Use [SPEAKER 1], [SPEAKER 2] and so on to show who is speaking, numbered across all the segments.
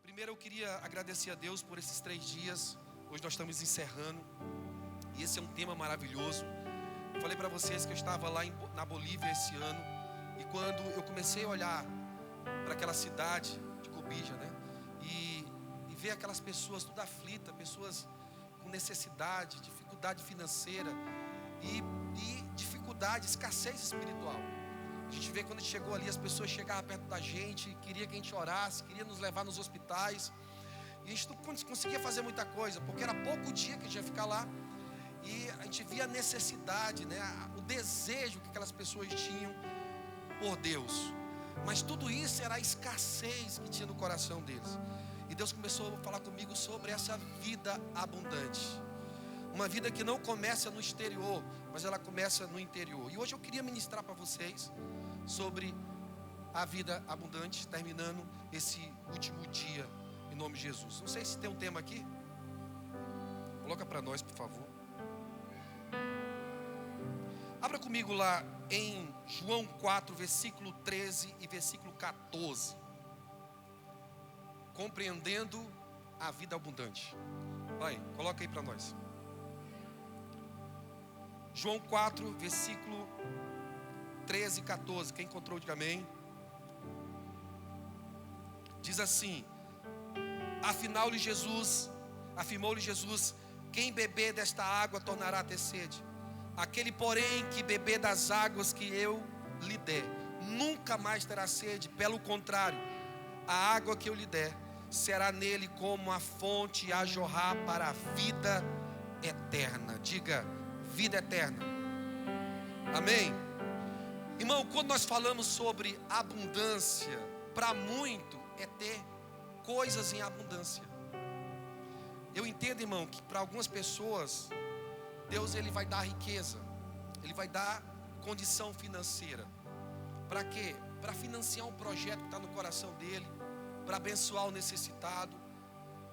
[SPEAKER 1] Primeiro eu queria agradecer a Deus por esses 3 dias. Hoje nós estamos encerrando. E esse é um tema maravilhoso. Eu falei para vocês que eu estava lá na Bolívia esse ano. E quando eu comecei a olhar para aquela cidade de Cobija, né? E ver aquelas pessoas tudo aflitas, pessoas com necessidade, dificuldade financeira e dificuldade, escassez espiritual. A gente vê quando a gente chegou ali, as pessoas chegavam perto da gente, queria que a gente orasse, queria nos levar nos hospitais. E a gente não conseguia fazer muita coisa, porque era pouco dia que a gente ia ficar lá. E a gente via a necessidade, né? O desejo que aquelas pessoas tinham por Deus. Mas tudo isso era a escassez que tinha no coração deles. E Deus começou a falar comigo sobre essa vida abundante. Uma vida que não começa no exterior, mas ela começa no interior. E hoje eu queria ministrar para vocês sobre a vida abundante, terminando esse último dia, em nome de Jesus. Não sei se tem um tema aqui. Coloca para nós, por favor. Abra comigo lá em João 4, versículo 13 e versículo 14. Compreendendo a vida abundante. Vai, coloca aí para nós. João 4, versículo 13 e 14. Quem encontrou, diga amém. Diz assim: afirmou-lhe Jesus, quem beber desta água tornará a ter sede. Aquele, porém, que beber das águas que eu lhe der, nunca mais terá sede. Pelo contrário, a água que eu lhe der será nele como a fonte a jorrar para a vida eterna. Diga, vida eterna. Amém? Irmão, quando nós falamos sobre abundância, para muito é ter coisas em abundância. Eu entendo, irmão, que para algumas pessoas Deus ele vai dar riqueza, ele vai dar condição financeira. Para quê? Para financiar um projeto que está no coração dele, para abençoar o necessitado,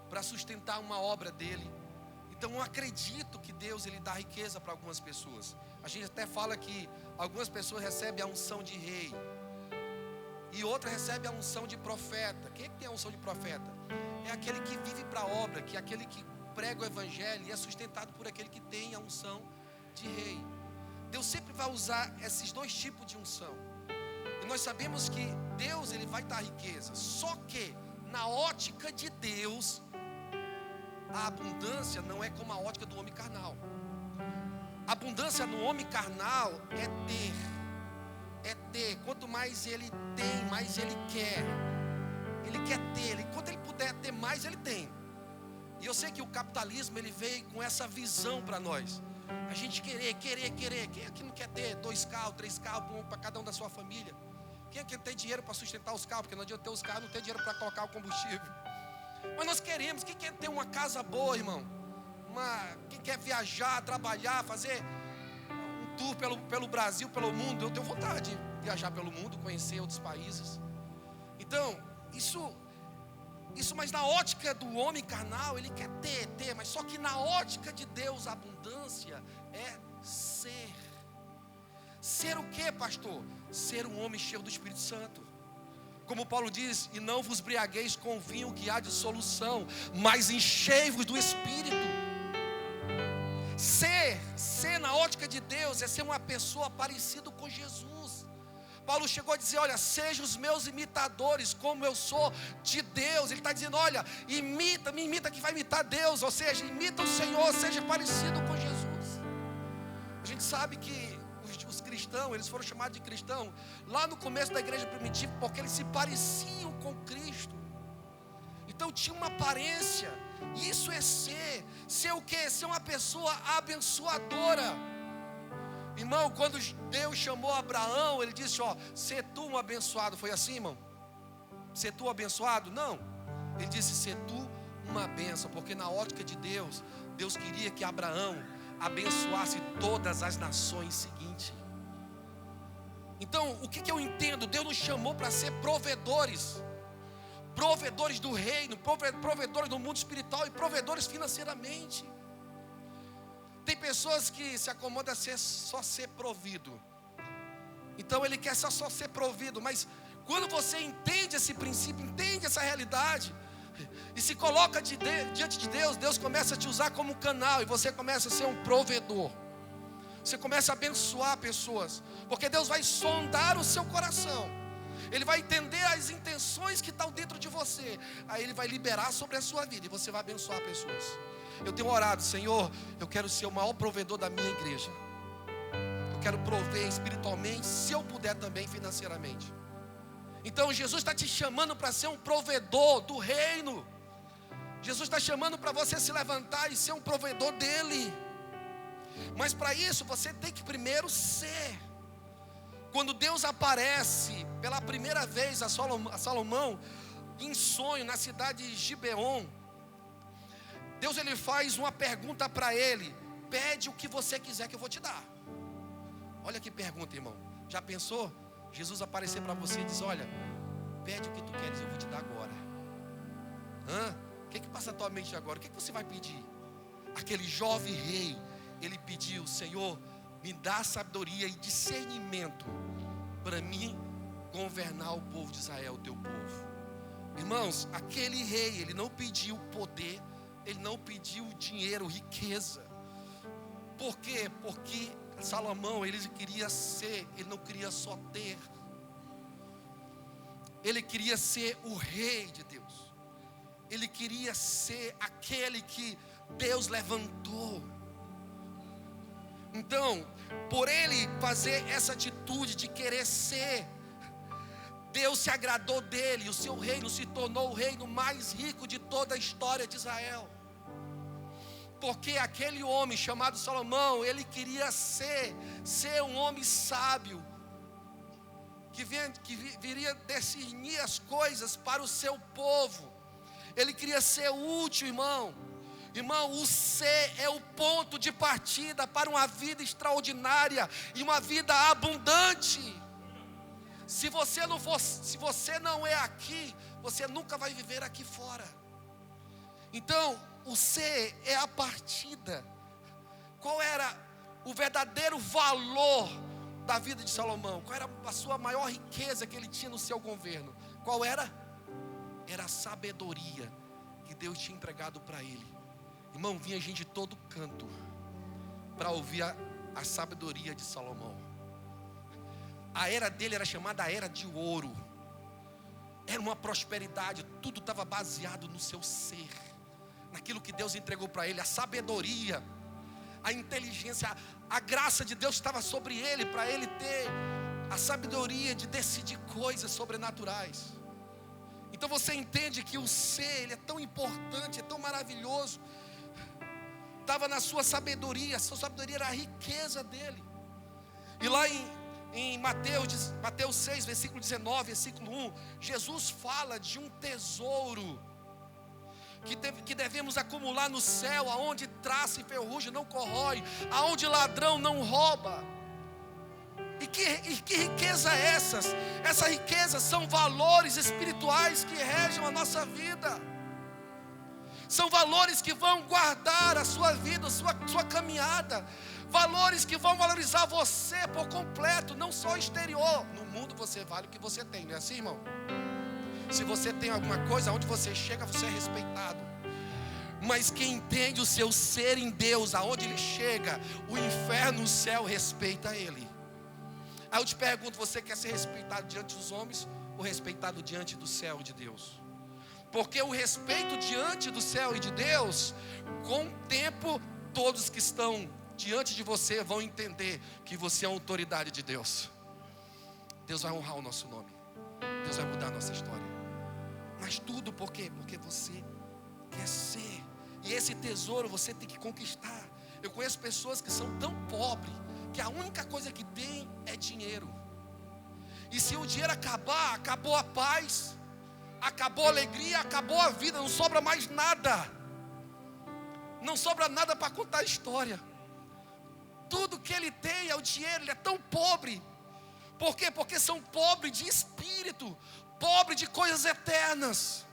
[SPEAKER 1] para sustentar uma obra dele. Então eu acredito que Deus ele dá riqueza para algumas pessoas. A gente até fala que algumas pessoas recebem a unção de rei e outras recebem a unção de profeta. Quem é que tem a unção de profeta? É aquele que vive para a obra, que é aquele que prega o evangelho e é sustentado por aquele que tem a unção de rei. Deus sempre vai usar esses 2 tipos de unção. E nós sabemos que Deus ele vai dar riqueza. Só que na ótica de Deus, a abundância não é como a ótica do homem carnal. A abundância no homem carnal é ter. Quanto mais ele tem, mais ele quer. Ele quer ter. Quanto ele puder ter mais, ele tem. E eu sei que o capitalismo ele veio com essa visão para nós. A gente querer. Quem é que não quer ter 2 carros, 3 carros para cada um da sua família? Quem é que tem dinheiro para sustentar os carros? Porque não adianta ter os carros, não tem dinheiro para colocar o combustível. Mas nós queremos. Quem quer ter uma casa boa, irmão? Quem quer viajar, trabalhar, fazer um tour pelo Brasil, pelo mundo? Eu tenho vontade de viajar pelo mundo, conhecer outros países. Então, isso, mas na ótica do homem carnal, ele quer ter, mas só que na ótica de Deus, a abundância é ser. Ser o que, pastor? Ser um homem cheio do Espírito Santo. Como Paulo diz, e não vos embriagueis com vinho que há dissolução, mas enchei-vos do Espírito. Ser na ótica de Deus é ser uma pessoa parecida com Jesus. Paulo chegou a dizer, olha, sejam os meus imitadores, como eu sou de Deus. Ele está dizendo, olha, me imita que vai imitar Deus. Ou seja, imita o Senhor, seja parecido com Jesus. A gente sabe que os cristãos, eles foram chamados de cristãos lá no começo da igreja primitiva, porque eles se pareciam com Cristo. Então tinha uma aparência. Isso é ser o quê? Ser uma pessoa abençoadora. Irmão, quando Deus chamou Abraão, ele disse, ó, ser tu um abençoado. Foi assim, irmão? Ser tu abençoado? Não. Ele disse, ser tu uma bênção, porque na ótica de Deus, Deus queria que Abraão abençoasse todas as nações seguintes. Então, o que eu entendo? Deus nos chamou para ser provedores do reino, provedores do mundo espiritual e provedores financeiramente. Tem pessoas que se acomodam a só ser provido. Então ele quer só ser provido. Mas quando você entende esse princípio, entende essa realidade, e se coloca diante de Deus, Deus começa a te usar como canal, e você começa a ser um provedor. Você começa a abençoar pessoas, porque Deus vai sondar o seu coração. Ele vai entender as intenções que estão dentro de você. Aí Ele vai liberar sobre a sua vida, e você vai abençoar pessoas. Eu tenho orado: Senhor, eu quero ser o maior provedor da minha igreja. Eu quero prover espiritualmente, se eu puder também financeiramente. Então Jesus está te chamando para ser um provedor do reino. Jesus está chamando para você se levantar e ser um provedor dele. Mas para isso você tem que primeiro ser. Quando Deus aparece pela primeira vez a Salomão em sonho na cidade de Gibeon, Deus ele faz uma pergunta para ele: pede o que você quiser que eu vou te dar. Olha que pergunta, irmão. Já pensou? Jesus aparecer para você e diz: olha, pede o que tu queres, eu vou te dar agora. O que passa na tua mente agora? O que você vai pedir? Aquele jovem rei, ele pediu: Senhor, me dá sabedoria e discernimento para mim governar o povo de Israel, o teu povo. Irmãos, aquele rei, ele não pediu poder, ele não pediu dinheiro, riqueza. Por quê? Porque Salomão, ele queria ser, ele não queria só ter. Ele queria ser o rei de Deus. Ele queria ser aquele que Deus levantou. Então, por ele fazer essa atitude de querer ser, Deus se agradou dele, e o seu reino se tornou o reino mais rico de toda a história de Israel. Porque aquele homem chamado Salomão, ele queria ser um homem sábio, que viria discernir as coisas para o seu povo. Ele queria ser útil, irmão. Irmão, o ser é o ponto de partida para uma vida extraordinária e uma vida abundante. Se você não é aqui, você nunca vai viver aqui fora. Então, o ser é a partida. Qual era o verdadeiro valor da vida de Salomão? Qual era a sua maior riqueza que ele tinha no seu governo? Qual era? Era a sabedoria que Deus tinha entregado para ele. Irmão, vinha gente de todo canto para ouvir a sabedoria de Salomão. A era dele era chamada a era de ouro. Era uma prosperidade, tudo estava baseado no seu ser, naquilo que Deus entregou para ele. A sabedoria, a inteligência, a graça de Deus estava sobre ele, para ele ter a sabedoria de decidir coisas sobrenaturais. Então você entende que o ser, ele é tão importante, é tão maravilhoso. Estava na sua sabedoria, a sua sabedoria era a riqueza dele. E lá em Mateus 6, versículo 19, versículo 1, Jesus fala de um tesouro que devemos acumular no céu, aonde traça e ferrugem não corrói, aonde ladrão não rouba. E que riqueza é essas? Essa riqueza são valores espirituais que regem a nossa vida. São valores que vão guardar a sua vida, a sua caminhada. Valores que vão valorizar você por completo, não só o exterior. No mundo você vale o que você tem, não é assim, irmão? Se você tem alguma coisa, aonde você chega, você é respeitado. Mas quem entende o seu ser em Deus, aonde ele chega, o inferno, o céu respeita ele. Aí eu te pergunto, você quer ser respeitado diante dos homens ou respeitado diante do céu de Deus? Porque o respeito diante do céu e de Deus, com o tempo, todos que estão diante de você vão entender que você é a autoridade de Deus. Deus vai honrar o nosso nome. Deus vai mudar a nossa história. Mas tudo por quê? Porque você quer ser. E esse tesouro você tem que conquistar. Eu conheço pessoas que são tão pobres que a única coisa que tem é dinheiro. E se o dinheiro acabar, acabou a paz, acabou a alegria, acabou a vida, não sobra mais nada. Não sobra nada para contar a história. Tudo que ele tem é o dinheiro, ele é tão pobre. Por quê? Porque são pobres de espírito, pobres de coisas eternas,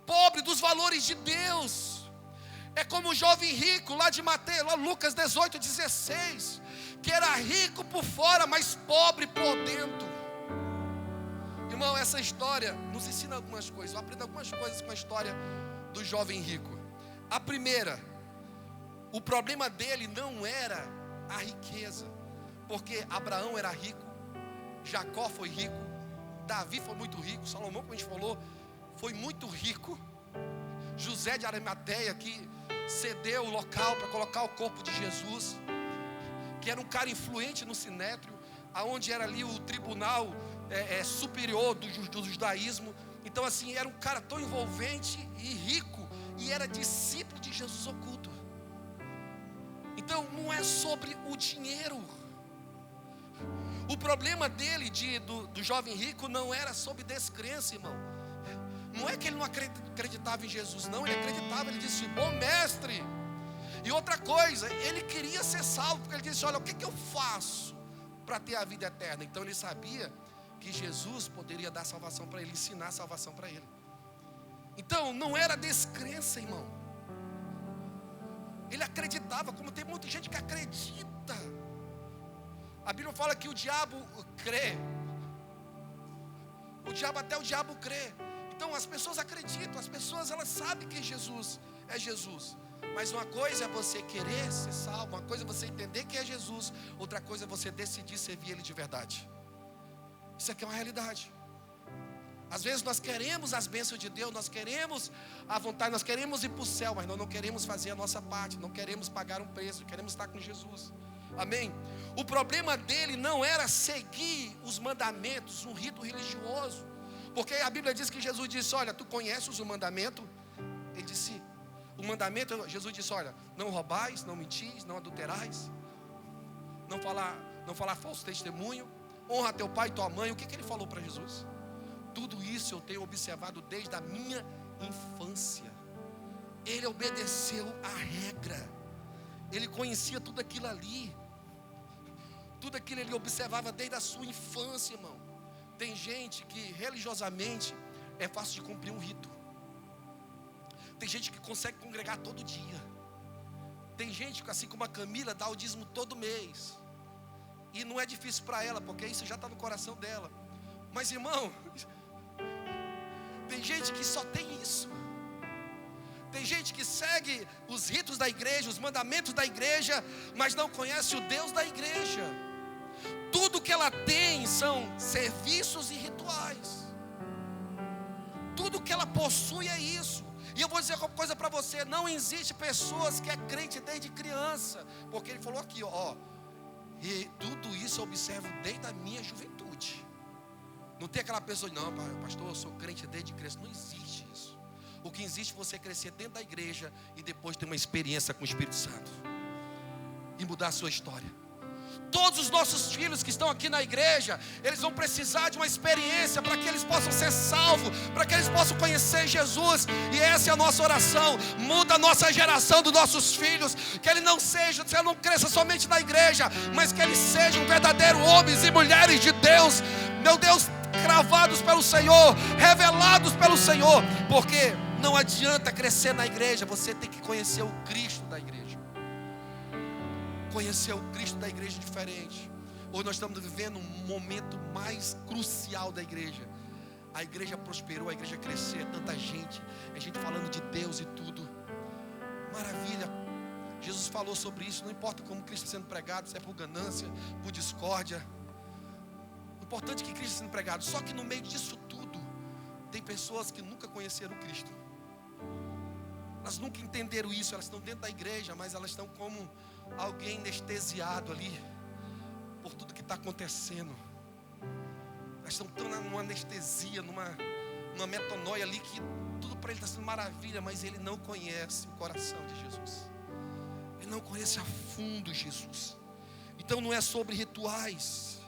[SPEAKER 1] pobres dos valores de Deus. É como o jovem rico lá de Mateus, lá Lucas 18, 16, que era rico por fora, mas pobre por dentro. Irmão, essa história nos ensina algumas coisas. Eu aprendo algumas coisas com a história do jovem rico. A primeira, o problema dele não era a riqueza, porque Abraão era rico, Jacó foi rico, Davi foi muito rico, Salomão, como a gente falou, foi muito rico. José de Arimateia, que cedeu o local para colocar o corpo de Jesus, que era um cara influente no Sinédrio, aonde era ali o tribunal superior do judaísmo. Então assim, era um cara tão envolvente e rico, e era discípulo de Jesus oculto. Então não é sobre o dinheiro. O problema dele, do jovem rico, não era sobre descrença, irmão. Não é que ele não acreditava em Jesus, não, ele acreditava, ele disse, bom mestre. E outra coisa, ele queria ser salvo, porque ele disse, olha, o que eu faço para ter a vida eterna? Então ele sabia que Jesus poderia dar salvação para ele, ensinar a salvação para ele. Então não era descrença, irmão. Ele acreditava, como tem muita gente que acredita. A Bíblia fala que o diabo crê. Até o diabo crê. Então as pessoas acreditam, as pessoas elas sabem que Jesus é Jesus. Mas uma coisa é você querer ser salvo, uma coisa é você entender que é Jesus, outra coisa é você decidir servir Ele de verdade. Isso aqui é uma realidade. Às vezes nós queremos as bênçãos de Deus, nós queremos a vontade, nós queremos ir para o céu, mas nós não queremos fazer a nossa parte, não queremos pagar um preço, queremos estar com Jesus. Amém? O problema dele não era seguir os mandamentos, um rito religioso, porque a Bíblia diz que Jesus disse, olha, tu conheces o mandamento? Ele disse, o mandamento, Jesus disse, olha, não roubais, não mentis, não adulterais, não falar falso testemunho, honra teu pai e tua mãe. O que ele falou para Jesus? Tudo isso eu tenho observado desde a minha infância. Ele obedeceu a regra, ele conhecia tudo aquilo ali, tudo aquilo ele observava desde a sua infância, irmão. Tem gente que religiosamente é fácil de cumprir um rito. Tem gente que consegue congregar todo dia. Tem gente que, assim como a Camila, dá o dízimo todo mês. E não é difícil para ela, porque isso já está no coração dela. Mas irmão, tem gente que só tem isso. Tem gente que segue os ritos da igreja, os mandamentos da igreja, mas não conhece o Deus da igreja. Tudo que ela tem são serviços e rituais. Tudo que ela possui é isso. E eu vou dizer uma coisa para você, não existe pessoas que é crente desde criança, porque ele falou aqui, ó, e tudo isso eu observo desde a minha juventude. Não tem aquela pessoa, não, pastor, eu sou crente desde criança. Não existe isso. O que existe é você crescer dentro da igreja e depois ter uma experiência com o Espírito Santo e mudar a sua história. Todos os nossos filhos que estão aqui na igreja, eles vão precisar de uma experiência para que eles possam ser salvos, para que eles possam conhecer Jesus. E essa é a nossa oração. Muda a nossa geração dos nossos filhos, que ele não cresça somente na igreja, mas que eles sejam verdadeiros homens e mulheres de Deus, meu Deus, cravados pelo Senhor, revelados pelo Senhor. Porque não adianta crescer na igreja, você tem que conhecer o Cristo da igreja. Conhecer o Cristo da igreja diferente. Hoje nós estamos vivendo um momento mais crucial da igreja. A igreja prosperou, a igreja cresceu, tanta gente, é gente falando de Deus e tudo. Maravilha. Jesus falou sobre isso. Não importa como Cristo está sendo pregado, se é por ganância, por discórdia. O importante é que Cristo está sendo pregado. Só que no meio disso tudo, tem pessoas que nunca conheceram Cristo. Elas nunca entenderam isso. Elas estão dentro da igreja, mas elas estão como alguém anestesiado ali por tudo que está acontecendo. Elas estão tão numa anestesia, numa metanoia ali, que tudo para ele está sendo maravilha, mas ele não conhece o coração de Jesus. Ele não conhece a fundo Jesus. Então não é sobre rituais.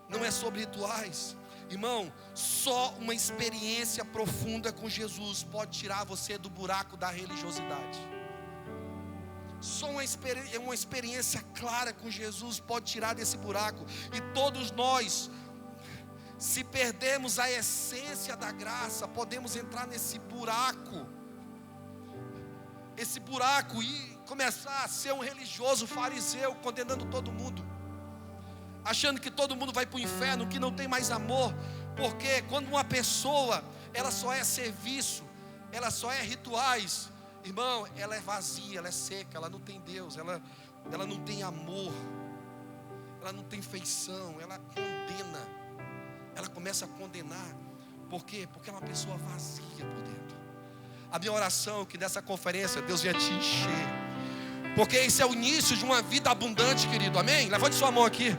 [SPEAKER 1] Não é sobre rituais. Irmão, só uma experiência profunda com Jesus pode tirar você do buraco da religiosidade. Só uma experiência clara com Jesus pode tirar desse buraco. E todos nós, se perdermos a essência da graça, podemos entrar nesse buraco. Esse buraco e começar a ser um religioso fariseu, condenando todo mundo, achando que todo mundo vai para o inferno, que não tem mais amor. Porque quando uma pessoa, ela só é serviço, ela só é rituais, irmão, ela é vazia, ela é seca, ela não tem Deus, ela não tem amor, ela não tem feição, ela condena, ela começa a condenar. Por quê? Porque é uma pessoa vazia por dentro. A minha oração é que nessa conferência Deus venha te encher, porque esse é o início de uma vida abundante, querido, amém? Levante sua mão aqui.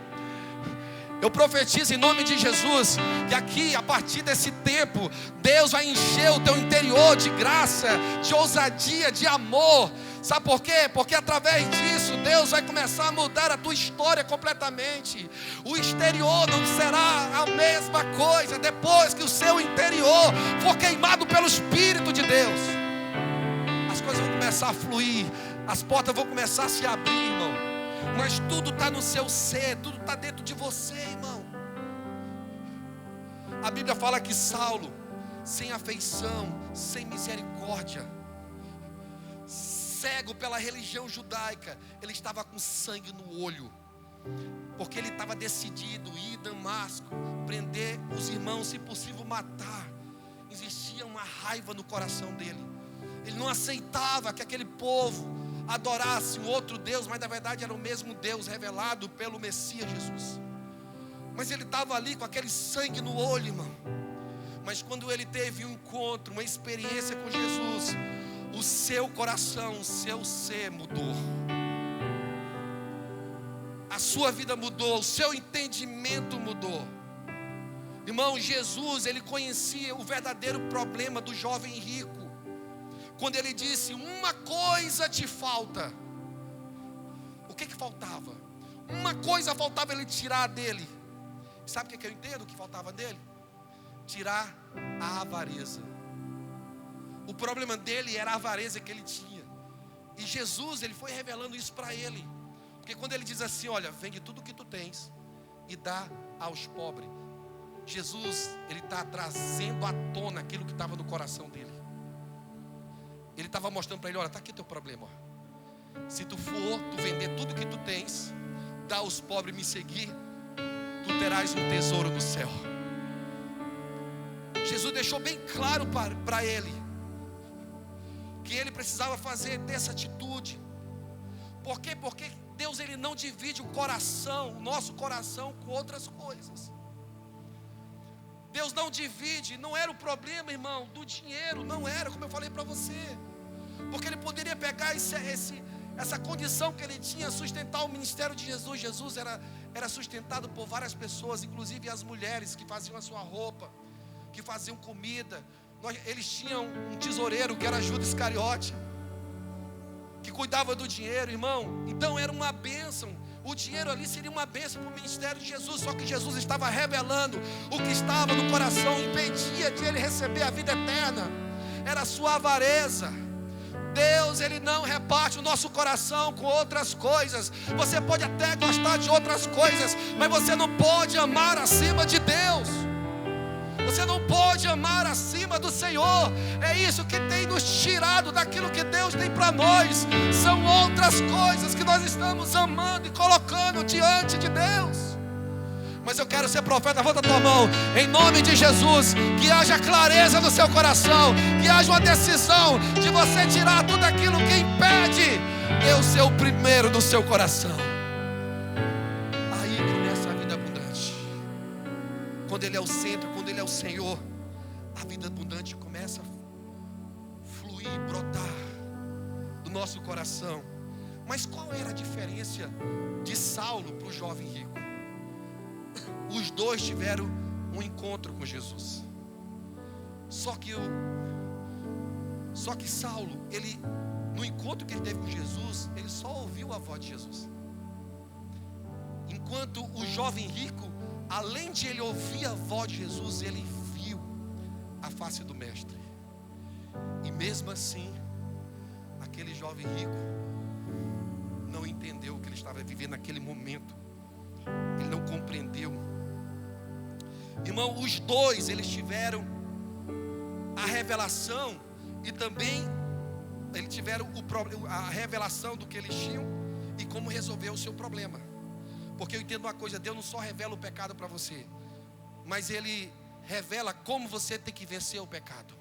[SPEAKER 1] Eu profetizo em nome de Jesus que aqui, a partir desse tempo, Deus vai encher o teu interior de graça, de ousadia, de amor. Sabe por quê? Porque através disso Deus vai começar a mudar a tua história completamente. O exterior não será a mesma coisa depois que o seu interior for queimado pelo Espírito de Deus. As coisas vão começar a fluir, as portas vão começar a se abrir, irmão. Mas tudo está no seu ser, tudo está dentro de você, irmão. A Bíblia fala que Saulo, sem afeição, sem misericórdia, cego pela religião judaica, ele estava com sangue no olho, porque ele estava decidido a ir a Damasco, prender os irmãos, se possível matar. Existia uma raiva no coração dele. Ele não aceitava que aquele povo adorasse um outro Deus, mas na verdade era o mesmo Deus revelado pelo Messias Jesus. Mas ele estava ali com aquele sangue no olho, irmão. Mas quando ele teve um encontro, uma experiência com Jesus, o seu coração, o seu ser mudou. A sua vida mudou, o seu entendimento mudou. Irmão, Jesus, ele conhecia o verdadeiro problema do jovem rico. Quando ele disse, uma coisa te falta. O que faltava? Uma coisa faltava ele tirar dele. Sabe o que eu entendo que faltava dele? Tirar a avareza. O problema dele era a avareza que ele tinha. E Jesus, ele foi revelando isso para ele. Porque quando ele diz assim, olha, vende tudo o que tu tens e dá aos pobres. Jesus, ele está trazendo à tona aquilo que estava no coração dele. Ele estava mostrando para ele, olha, está aqui teu problema, ó. Se tu for, tu vender tudo que tu tens, dá aos pobres e me seguir, tu terás um tesouro no céu. Jesus deixou bem claro para ele que ele precisava ter essa atitude. Por quê? Porque Deus, ele não divide o coração, o nosso coração, com outras coisas. Deus não divide, não era o problema, irmão, do dinheiro, não era, como eu falei para você. Porque ele poderia pegar essa condição que ele tinha, sustentar o ministério de Jesus. Jesus era sustentado por várias pessoas, inclusive as mulheres que faziam a sua roupa, que faziam comida. Eles tinham um tesoureiro que era Judas Iscariote, que cuidava do dinheiro, irmão. Então era uma bênção. O dinheiro ali seria uma bênção para o ministério de Jesus. Só que Jesus estava revelando o que estava no coração, impedia de ele receber a vida eterna. Era a sua avareza. Deus, ele não reparte o nosso coração com outras coisas. Você pode até gostar de outras coisas, mas você não pode amar acima de Deus. Você não pode amar acima do Senhor. É isso que tem nos tirado daquilo que Deus tem para nós. São outras coisas que nós estamos amando e colocando diante de Deus. Mas eu quero ser profeta, levanta a tua mão, em nome de Jesus, que haja clareza no seu coração, que haja uma decisão de você tirar tudo aquilo que impede Deus ser o primeiro do seu coração. Aí começa a vida abundante. Quando Ele é o centro, quando Ele é o Senhor, a vida abundante começa a fluir, brotar do nosso coração. Mas qual era a diferença de Saulo para o jovem rico? Os dois tiveram um encontro com Jesus. Só que Saulo, no encontro que ele teve com Jesus, ele só ouviu a voz de Jesus. Enquanto o jovem rico, além de ele ouvir a voz de Jesus, ele viu a face do mestre. E mesmo assim, aquele jovem rico não entendeu o que ele estava vivendo naquele momento. Ele não compreendeu. Irmão, os dois, eles tiveram a revelação e também eles tiveram a revelação do que eles tinham e como resolver o seu problema. Porque eu entendo uma coisa, Deus não só revela o pecado para você, mas Ele revela como você tem que vencer o pecado.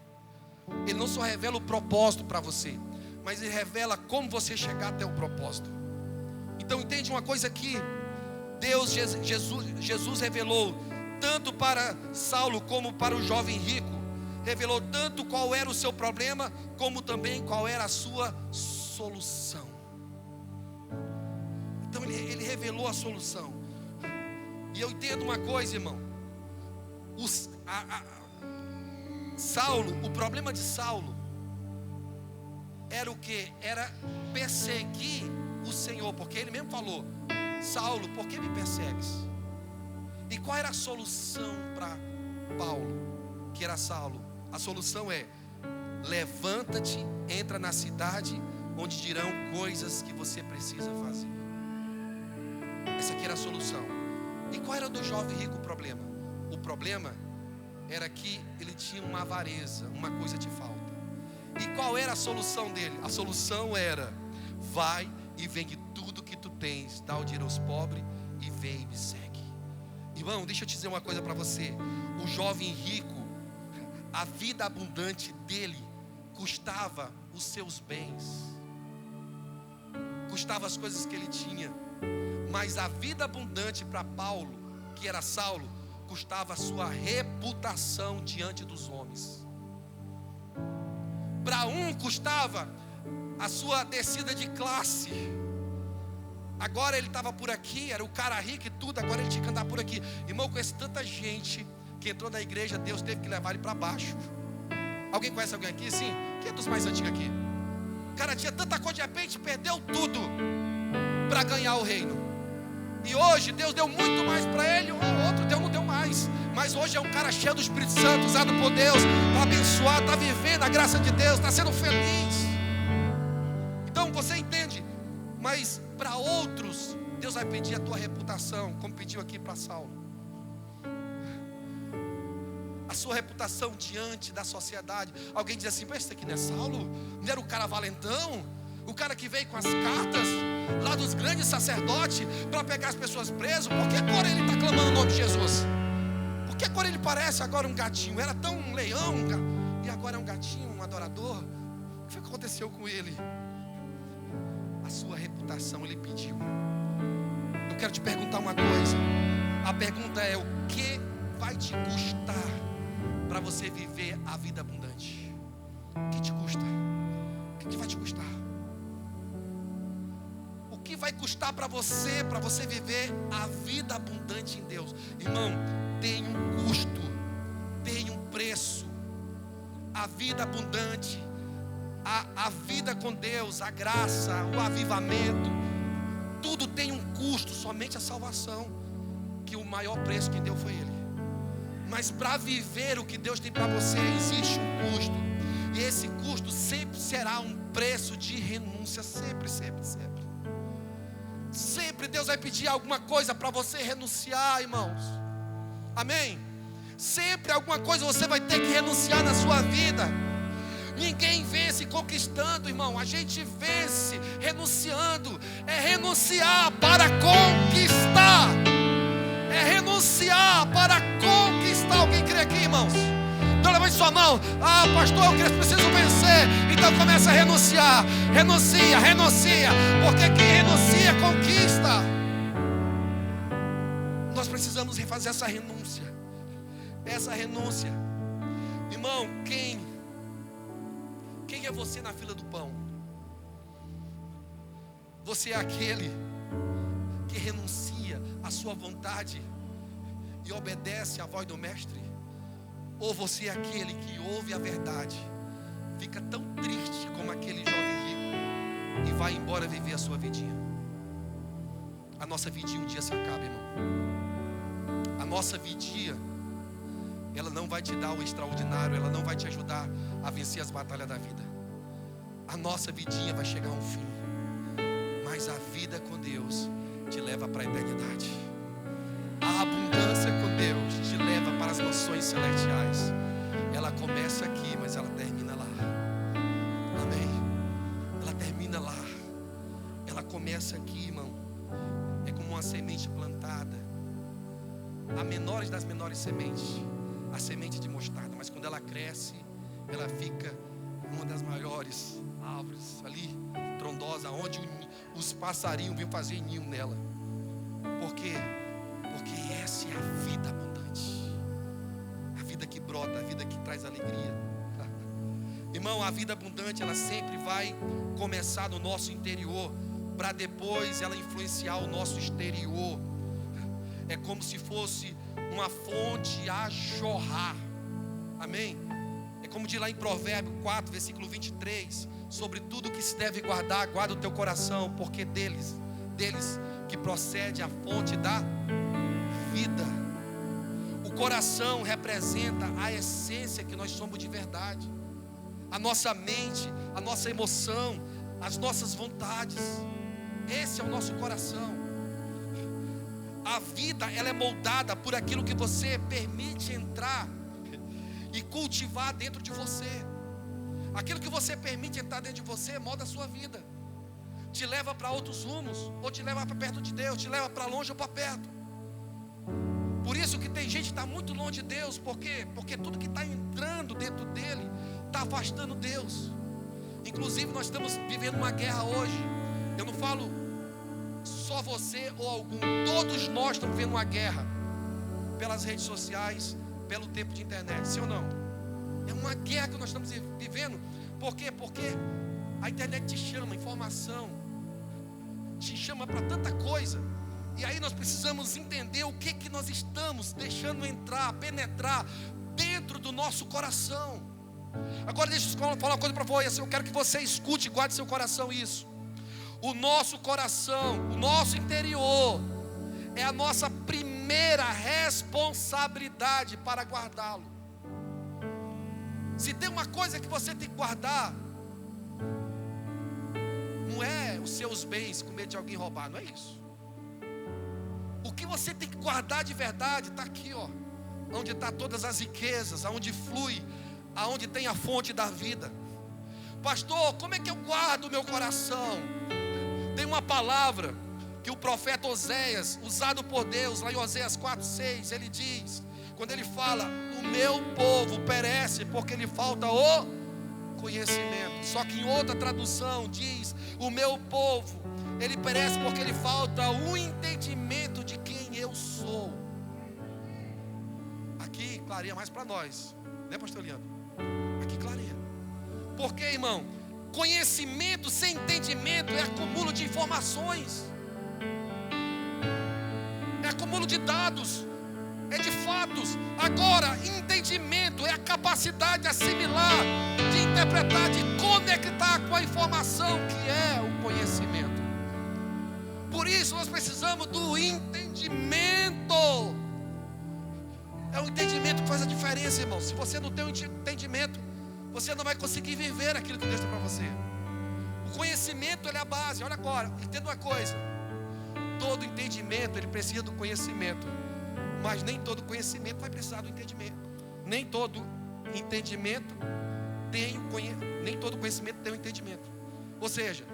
[SPEAKER 1] Ele não só revela o propósito para você, mas ele revela como você chegar até o propósito. Então entende uma coisa aqui. Jesus revelou tanto para Saulo como para o jovem rico. Revelou tanto qual era o seu problema, como também qual era a sua solução. Então ele revelou a solução. E eu entendo uma coisa, irmão. Saulo, o problema de Saulo era o que? Era perseguir o Senhor, porque ele mesmo falou: Saulo, por que me persegues? E qual era a solução para Paulo, que era Saulo? A solução é: levanta-te, entra na cidade, onde dirão coisas que você precisa fazer. Essa aqui era a solução. E qual era do jovem rico o problema? O problema era que ele tinha uma avareza, uma coisa de falta. E qual era a solução dele? A solução era: vai e vende tudo que tu tens, dá o dinheiro aos pobres e vem e me segue. Irmão, deixa eu te dizer uma coisa para você. O jovem rico, a vida abundante dele custava os seus bens, custava as coisas que ele tinha. Mas a vida abundante para Paulo, que era Saulo, custava a sua reputação diante dos homens. Para um custava a sua descida de classe. Agora ele estava por aqui, era o cara rico e tudo, agora ele tinha que andar por aqui. Irmão, eu conheço tanta gente que entrou na igreja, Deus teve que levar ele para baixo. Alguém conhece alguém aqui? Sim? Quem é dos mais antigos aqui? O cara tinha tanta coisa, de repente perdeu tudo para ganhar o reino. E hoje Deus deu muito mais para ele, o outro Deus não deu mais. Mas hoje é um cara cheio do Espírito Santo, usado por Deus, está abençoado, está vivendo a graça de Deus, está sendo feliz. Então você entende? Mas para outros, Deus vai pedir a tua reputação, como pediu aqui para Saulo. A sua reputação diante da sociedade. Alguém diz assim: mas esse aqui não é Saulo? Não era o cara valentão? O cara que veio com as cartas lá dos grandes sacerdotes para pegar as pessoas presas? Por que agora ele está clamando o nome de Jesus? Por que agora ele parece agora um gatinho? Era tão um leão e agora é um gatinho, um adorador? O que foi que aconteceu com ele? A sua reputação ele pediu. Eu quero te perguntar uma coisa. A pergunta é: o que vai te custar para você viver a vida abundante? O que te custa? O que vai te custar? O que vai custar para você viver a vida abundante em Deus? Irmão, tem um custo, tem um preço. A vida abundante, a vida com Deus, a graça, o avivamento, tudo tem um custo. Somente a salvação, que o maior preço que deu foi Ele. Mas para viver o que Deus tem para você, existe um custo. E esse custo sempre será um preço de renúncia. Sempre, sempre, sempre. Sempre Deus vai pedir alguma coisa para você renunciar, irmãos. Amém? Sempre alguma coisa você vai ter que renunciar na sua vida. Ninguém vence conquistando, irmão. A gente vence renunciando. É renunciar para conquistar. É renunciar para conquistar. Alguém crê aqui, irmãos? Então levante sua mão. Ah, pastor, eu preciso vencer. Então começa a renunciar. Renuncia, renuncia. Porque quem renuncia, conquista. Nós precisamos refazer essa renúncia. Essa renúncia. Irmão, quem é você na fila do pão? Você é aquele que renuncia à sua vontade e obedece à voz do mestre? Ou você é aquele que ouve a verdade, fica tão triste como aquele jovem rico e vai embora viver a sua vidinha? A nossa vidinha um dia se acaba, irmão. A nossa vidinha, ela não vai te dar o extraordinário, ela não vai te ajudar a vencer as batalhas da vida. A nossa vidinha vai chegar a um fim, mas a vida com Deus te leva para a eternidade. A abundância com Deus te leva para as nações celestiais. Ela começa aqui, mas ela termina lá. Amém? Ela termina lá. Ela começa aqui, irmão. É como uma semente plantada. A menor das menores sementes. a semente de mostarda, mas quando ela cresce, ela fica uma das maiores árvores ali, frondosa, onde os passarinhos vêm fazer ninho nela. Por quê? Porque essa é a vida abundante, a vida que brota, a vida que traz alegria. Irmão, a vida abundante, ela sempre vai começar no nosso interior, para depois ela influenciar o nosso exterior. É como se fosse uma fonte a jorrar. Amém? É como diz lá em Provérbios 4, versículo 23: sobre tudo que se deve guardar, guarda o teu coração, porque deles que procede a fonte da vida. O coração representa a essência que nós somos de verdade, a nossa mente, a nossa emoção, as nossas vontades. Esse é o nosso coração. A vida, ela é moldada por aquilo que você permite entrar e cultivar dentro de você. Aquilo que você permite entrar dentro de você molda a sua vida, te leva para outros rumos, ou te leva para perto de Deus, te leva para longe ou para perto. Por isso que tem gente que está muito longe de Deus. Por quê? Porque tudo que está entrando dentro dele está afastando Deus. Inclusive nós estamos vivendo uma guerra hoje. Eu não falo só você ou algum, todos nós estamos vivendo uma guerra pelas redes sociais, pelo tempo de internet, sim ou não? É uma guerra que nós estamos vivendo. Por quê? Porque a internet te chama, informação te chama para tanta coisa. E aí nós precisamos entender o que nós estamos deixando entrar, penetrar dentro do nosso coração. Agora deixa eu falar uma coisa para você. Eu quero que você escute e guarde seu coração isso. O nosso coração, o nosso interior é a nossa primeira responsabilidade para guardá-lo. Se tem uma coisa que você tem que guardar, não é os seus bens com medo de alguém roubar, não é isso. O que você tem que guardar de verdade está aqui, ó, onde está todas as riquezas, aonde flui, aonde tem a fonte da vida. Pastor, como é que eu guardo o meu coração? Tem uma palavra que o profeta Oséias, usado por Deus, lá em Oséias 4:6, ele diz, quando ele fala: o meu povo perece porque lhe falta o conhecimento. Só que em outra tradução diz: o meu povo, ele perece porque lhe falta o entendimento de quem eu sou. Aqui clareia mais para nós, né, pastor Leandro? Aqui clareia. Por quê, irmão? Conhecimento sem entendimento é acúmulo de informações, é acúmulo de dados, é de fatos. Agora, entendimento é a capacidade de assimilar, de interpretar, de conectar com a informação, que é o conhecimento. Por isso nós precisamos do entendimento. É o entendimento que faz a diferença, irmão. Se você não tem o entendimento, você não vai conseguir viver aquilo que Deus tem para você. O conhecimento, ele é a base. Olha agora, entenda uma coisa: todo entendimento, ele precisa do conhecimento, mas nem todo conhecimento vai precisar do entendimento. Nem todo entendimento tem o conhecimento, nem todo conhecimento tem o entendimento. Ou seja,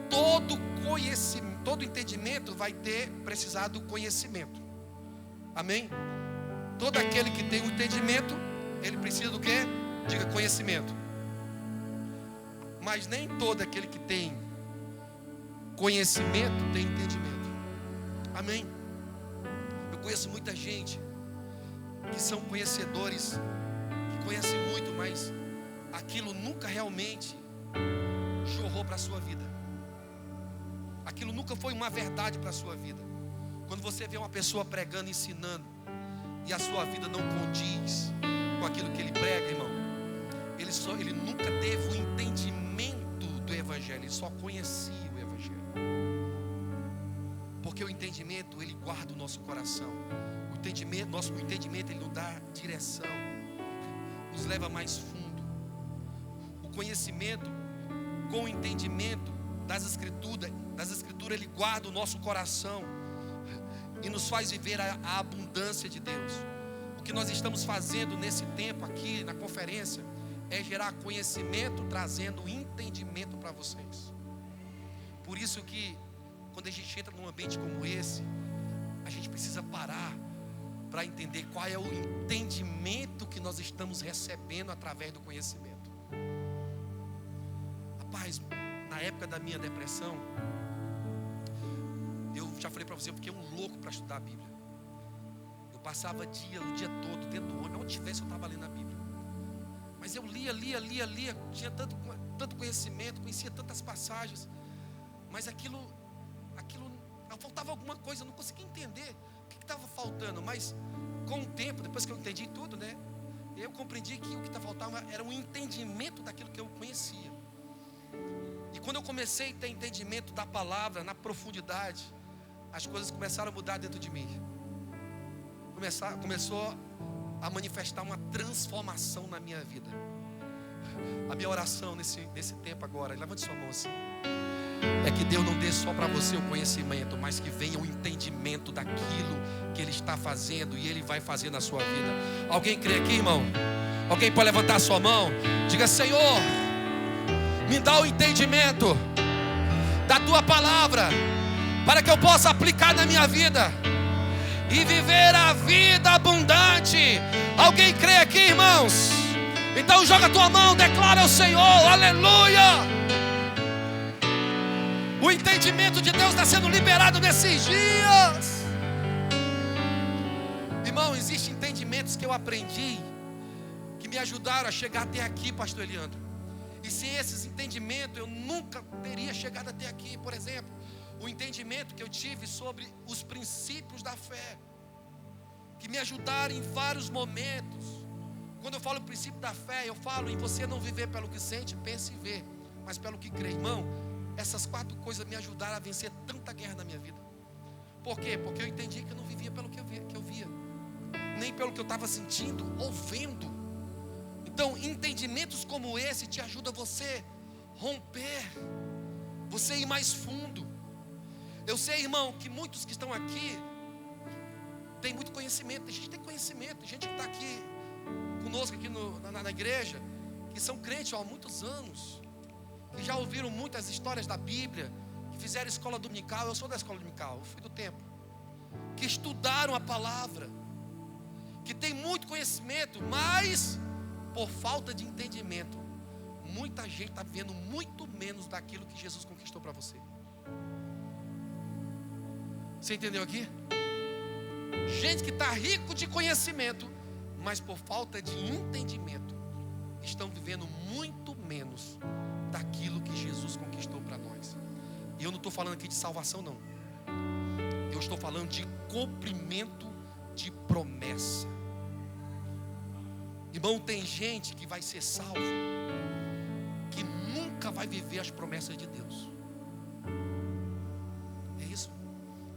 [SPEAKER 1] todo conhecimento, todo entendimento vai precisar do conhecimento. Amém? Todo aquele que tem o entendimento, ele precisa do quê? Diga conhecimento. Mas nem todo aquele que tem conhecimento tem entendimento. Amém? Eu conheço muita gente que são conhecedores, que conhecem muito, mas aquilo nunca realmente jorrou para a sua vida. Aquilo nunca foi uma verdade para a sua vida. Quando você vê uma pessoa pregando, ensinando, e a sua vida não condiz com aquilo que ele prega, irmão, ele nunca teve o entendimento do Evangelho, ele só conhecia o Evangelho. Porque o entendimento, ele guarda o nosso coração. O entendimento, ele nos dá direção, nos leva mais fundo. O conhecimento, com o entendimento das escrituras, ele guarda o nosso coração e nos faz viver a abundância de Deus. O que nós estamos fazendo nesse tempo aqui na conferência é gerar conhecimento, trazendo entendimento para vocês. Por isso que quando a gente entra num ambiente como esse, a gente precisa parar para entender qual é o entendimento que nós estamos recebendo através do conhecimento. Rapaz, na época da minha depressão, eu já falei para você, eu fiquei um louco para estudar a Bíblia. Eu passava o dia todo dentro do ônibus, onde tivesse eu estava lendo a Bíblia. Mas eu lia, tinha tanto conhecimento, conhecia tantas passagens, mas aquilo faltava alguma coisa, eu não conseguia entender o que estava faltando. Mas com o tempo, depois que eu entendi tudo, né, eu compreendi que o que estava faltando era um entendimento daquilo que eu conhecia. E quando eu comecei a ter entendimento da palavra na profundidade, as coisas começaram a mudar dentro de mim. Começou a manifestar uma transformação na minha vida. A minha oração nesse tempo agora, levante sua mão assim, é que Deus não dê só para você o conhecimento, mas que venha o entendimento daquilo que Ele está fazendo e Ele vai fazer na sua vida. Alguém crê aqui, irmão? Alguém pode levantar sua mão? Diga: Senhor, me dá o entendimento da Tua palavra, para que eu possa aplicar na minha vida e viver a vida abundante. Alguém crê aqui, irmãos? Então joga a tua mão, declara ao Senhor, aleluia. O entendimento de Deus está sendo liberado nesses dias. Irmão, existem entendimentos que eu aprendi, que me ajudaram a chegar até aqui, pastor Eliandro. E sem esses entendimentos eu nunca teria chegado até aqui. Por exemplo, o entendimento que eu tive sobre os princípios da fé, que me ajudaram em vários momentos. Quando eu falo princípio da fé, eu falo em você não viver pelo que sente, pensa e vê, mas pelo que crê. Irmão, essas 4 coisas me ajudaram a vencer tanta guerra na minha vida. Por quê? Porque eu entendi que eu não vivia pelo que eu via, nem pelo que eu estava sentindo ou vendo. Então, entendimentos como esse te ajudam a você romper, você ir mais fundo. Eu sei, irmão, que muitos que estão aqui tem muito conhecimento. Tem gente que tem conhecimento, tem gente que está aqui conosco aqui na igreja, que são crentes há muitos anos, que já ouviram muitas histórias da Bíblia, que fizeram escola dominical. Eu sou da escola dominical, eu fui do tempo, que estudaram a palavra, que tem muito conhecimento, mas por falta de entendimento, muita gente está vivendo muito menos daquilo que Jesus conquistou para você. Você entendeu aqui? Gente que está rico de conhecimento, mas por falta de entendimento, estão vivendo muito menos daquilo que Jesus conquistou para nós. E eu não estou falando aqui de salvação, não. Eu estou falando de cumprimento de promessa. Irmão, tem gente que vai ser salvo, que nunca vai viver as promessas de Deus. É isso.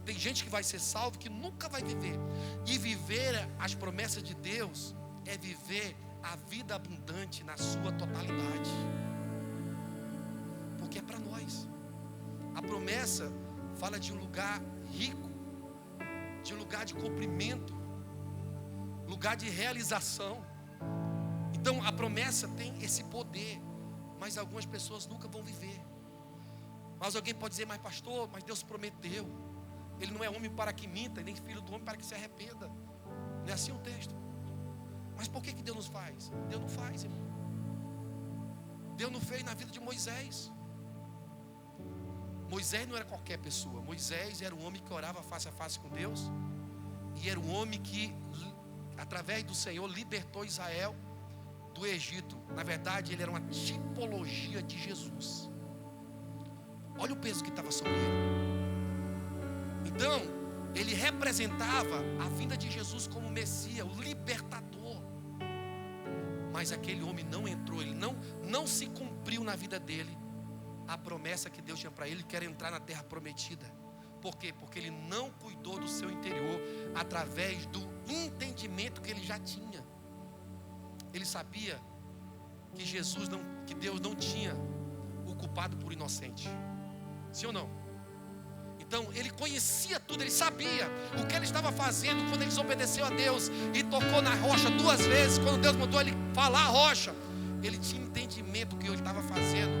[SPEAKER 1] Tem gente que vai ser salvo que nunca vai viver. E viver as promessas de Deus é viver a vida abundante na sua totalidade. Porque é para nós. A promessa fala de um lugar rico, de um lugar de cumprimento, lugar de realização. Então a promessa tem esse poder, mas algumas pessoas nunca vão viver. Mas alguém pode dizer: mas pastor, mas Deus prometeu. Ele não é homem para que minta, nem filho do homem para que se arrependa. Não é assim o texto. Mas por que Deus nos faz? Deus não faz, irmão. Deus não fez na vida de Moisés. Moisés não era qualquer pessoa. Moisés era um homem que orava face a face com Deus, e era um homem que, através do Senhor, libertou Israel do Egito. Na verdade, ele era uma tipologia de Jesus. Olha o peso que estava sobre ele. Então, ele representava a vinda de Jesus como Messias, o libertador. Mas aquele homem não entrou, ele não se cumpriu na vida dele a promessa que Deus tinha para ele, que era entrar na terra prometida. Por quê? Porque ele não cuidou do seu interior através do entendimento que ele já tinha. Ele sabia que Deus não tinha o culpado por inocente. Sim ou não? Então ele conhecia tudo, ele sabia o que ele estava fazendo quando ele desobedeceu a Deus e tocou na rocha 2 vezes. Quando Deus mandou ele falar a rocha, ele tinha entendimento do que ele estava fazendo.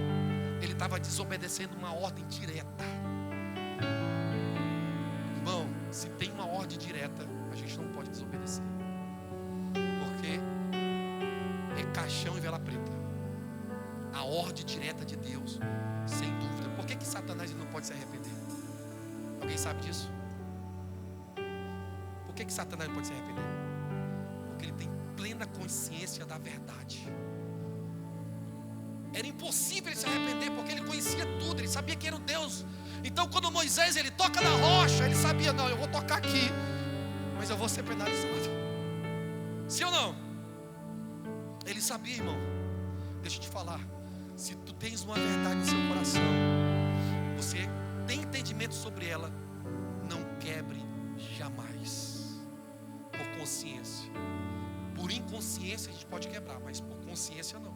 [SPEAKER 1] Ele estava desobedecendo uma ordem direta. Irmão, se tem uma ordem direta, a a gente não pode desobedecer, porque é caixão e vela preta, a ordem direta de Deus, sem dúvida. Por que Satanás não pode se arrepender? Alguém sabe disso? Por que Satanás não pode se arrepender? Porque ele tem plena consciência da verdade. Era impossível ele se arrepender, porque ele conhecia tudo, ele sabia que era o Deus. Então quando Moisés ele toca na rocha, ele sabia, não, eu vou tocar aqui, mas eu vou ser penalizado. Sim ou não? Ele sabia, irmão. Deixa eu te falar, se tu tens uma verdade no seu coração, você tem entendimento sobre ela, não quebre jamais. Por consciência. Por inconsciência a gente pode quebrar, mas por consciência não.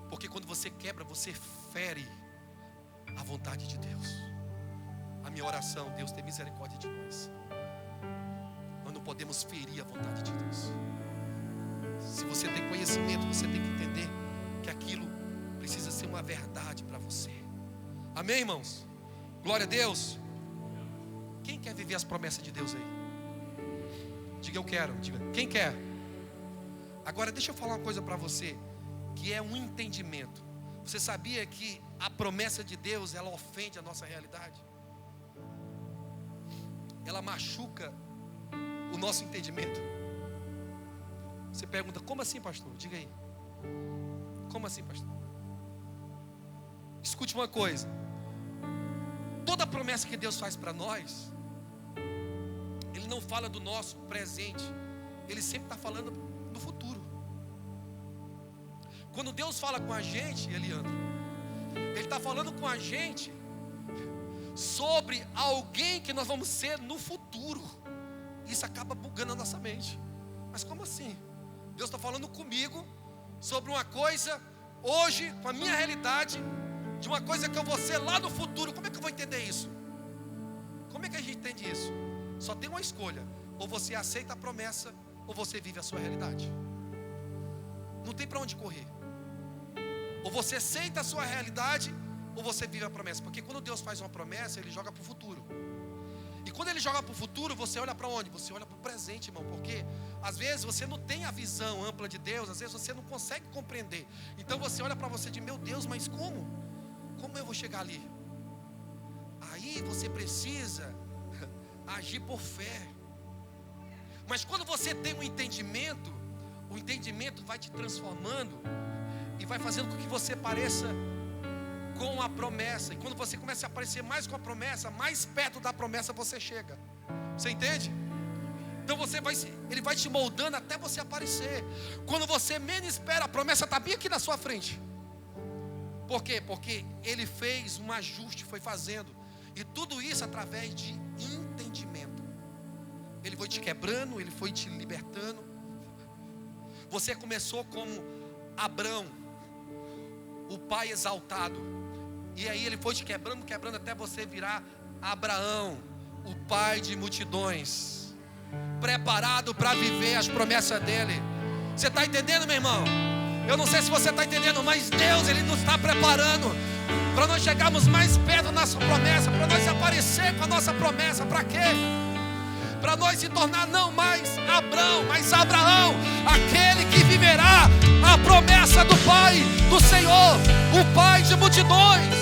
[SPEAKER 1] Porque quando você quebra, você fere a vontade de Deus. A minha oração, Deus tem misericórdia de nós. Nós não podemos ferir a vontade de Deus. Se você tem conhecimento, você tem que entender que aquilo precisa ser uma verdade para você. Amém, irmãos? Glória a Deus. Quem quer viver as promessas de Deus aí? Diga eu quero. Diga, quem quer? Agora deixa eu falar uma coisa para você, que é um entendimento. Você sabia que a promessa de Deus, ela ofende a nossa realidade? Ela machuca o nosso entendimento. Você pergunta, como assim, pastor? Diga aí. Como assim, pastor? Escute uma coisa. Toda promessa que Deus faz para nós, Ele não fala do nosso presente, Ele sempre está falando do futuro. Quando Deus fala com a gente, Eliandro, Ele está falando com a gente sobre alguém que nós vamos ser no futuro. Isso acaba bugando a nossa mente. Mas como assim? Deus está falando comigo sobre uma coisa hoje, com a minha realidade, de uma coisa que eu vou ser lá no futuro. Como é que eu vou entender isso? Como é que a gente entende isso? Só tem uma escolha: ou você aceita a promessa, ou você vive a sua realidade. Não tem para onde correr. Ou você aceita a sua realidade, ou você vive a promessa. Porque quando Deus faz uma promessa, Ele joga para o futuro. E quando Ele joga para o futuro, você olha para onde? Você olha para o presente, irmão. Porque às vezes você não tem a visão ampla de Deus, às vezes você não consegue compreender. Então você olha para você e diz, meu Deus, mas como? Como eu vou chegar ali? Aí você precisa agir por fé. Mas quando você tem um entendimento, o entendimento vai te transformando e vai fazendo com que você pareça com a promessa. E quando você começa a aparecer mais com a promessa, mais perto da promessa você chega. Você entende? Então Ele vai te moldando até você aparecer. Quando você menos espera, a promessa está bem aqui na sua frente. Por quê? Porque Ele fez um ajuste, foi fazendo. E tudo isso através de entendimento. Ele foi te quebrando, Ele foi te libertando. Você começou como Abrão, o pai exaltado. E aí Ele foi te quebrando, quebrando até você virar Abraão, o pai de multidões, preparado para viver as promessas dEle. Você está entendendo, meu irmão? Eu não sei se você está entendendo, mas Deus, Ele nos está preparando para nós chegarmos mais perto da nossa promessa, para nós aparecer com a nossa promessa. Para quê? Para nós se tornar não mais Abrão, mas Abraão, aquele que viverá a promessa do Pai, do Senhor, o Pai de multidões.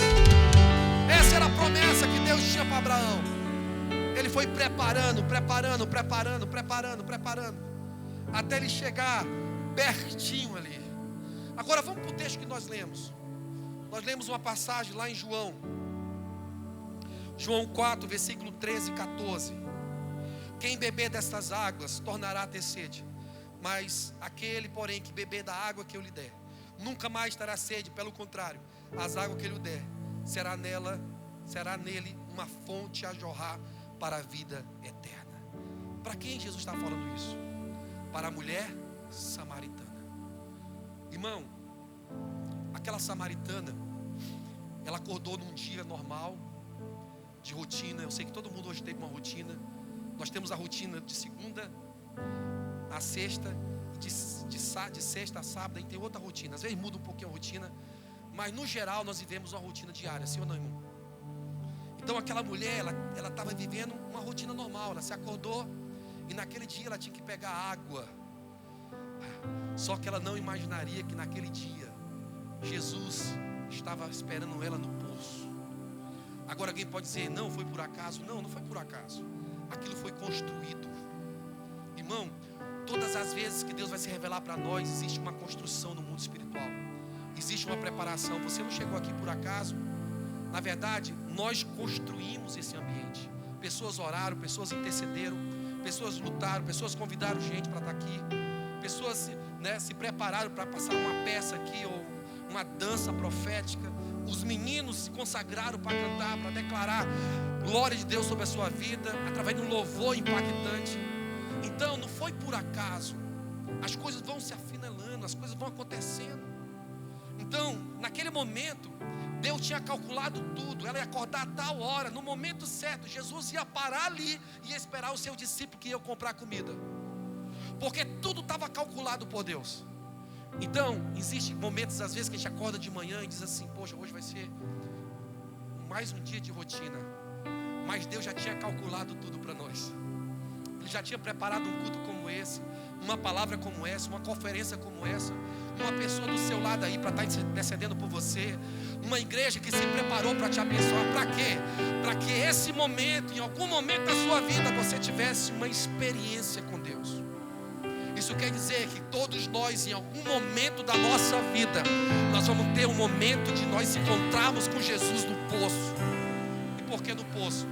[SPEAKER 1] Essa era a promessa que Deus tinha para Abraão. Ele foi preparando, até ele chegar pertinho ali. Agora vamos para o texto que nós lemos. Nós lemos uma passagem lá em João 4, versículo 13 e 14. Quem beber destas águas tornará a ter sede, mas aquele, porém, que beber da água que eu lhe der, nunca mais terá sede. Pelo contrário, as águas que eu lhe der, será nele uma fonte a jorrar para a vida eterna. Para quem Jesus está falando isso? Para a mulher samaritana. Irmão, aquela samaritana, ela acordou num dia normal, de rotina. Eu sei que todo mundo hoje teve uma rotina. Nós temos a rotina de segunda a sexta, de sexta a sábado, e tem outra rotina. Às vezes muda um pouquinho a rotina, mas no geral nós vivemos uma rotina diária, sim ou não, irmão? Então aquela mulher, ela estava vivendo uma rotina normal. Ela se acordou, E naquele dia ela tinha que pegar água. Só que ela não imaginaria que naquele dia Jesus estava esperando ela no poço. Agora alguém pode dizer, não, foi por acaso. Não, não foi por acaso. Aquilo foi construído. Irmão, todas as vezes que Deus vai se revelar para nós, existe uma construção no mundo espiritual. Existe uma preparação. Você não chegou aqui por acaso. Na verdade, nós construímos esse ambiente. Pessoas oraram, pessoas intercederam, pessoas lutaram, pessoas convidaram gente para estar aqui. Pessoas, se prepararam para passar uma peça aqui, ou uma dança profética. Os meninos se consagraram para cantar, para declarar glória de Deus sobre a sua vida, através de um louvor impactante. Então não foi por acaso. As coisas vão se afinelando, as coisas vão acontecendo. Então, naquele momento, Deus tinha calculado tudo. Ela ia acordar a tal hora, no momento certo. Jesus ia parar ali e ia esperar o seu discípulo que ia comprar comida, porque tudo estava calculado por Deus. Então, existem momentos às vezes que a gente acorda de manhã e diz assim, poxa, hoje vai ser mais um dia de rotina. Mas Deus já tinha calculado tudo para nós. Ele já tinha preparado um culto como esse, uma palavra como essa, uma conferência como essa, uma pessoa do seu lado aí para estar intercedendo por você, uma igreja que se preparou para te abençoar. Para quê? Para que esse momento, em algum momento da sua vida, você tivesse uma experiência com Deus. Isso quer dizer que todos nós, em algum momento da nossa vida, nós vamos ter um momento de nós se encontrarmos com Jesus no poço. E por que no poço?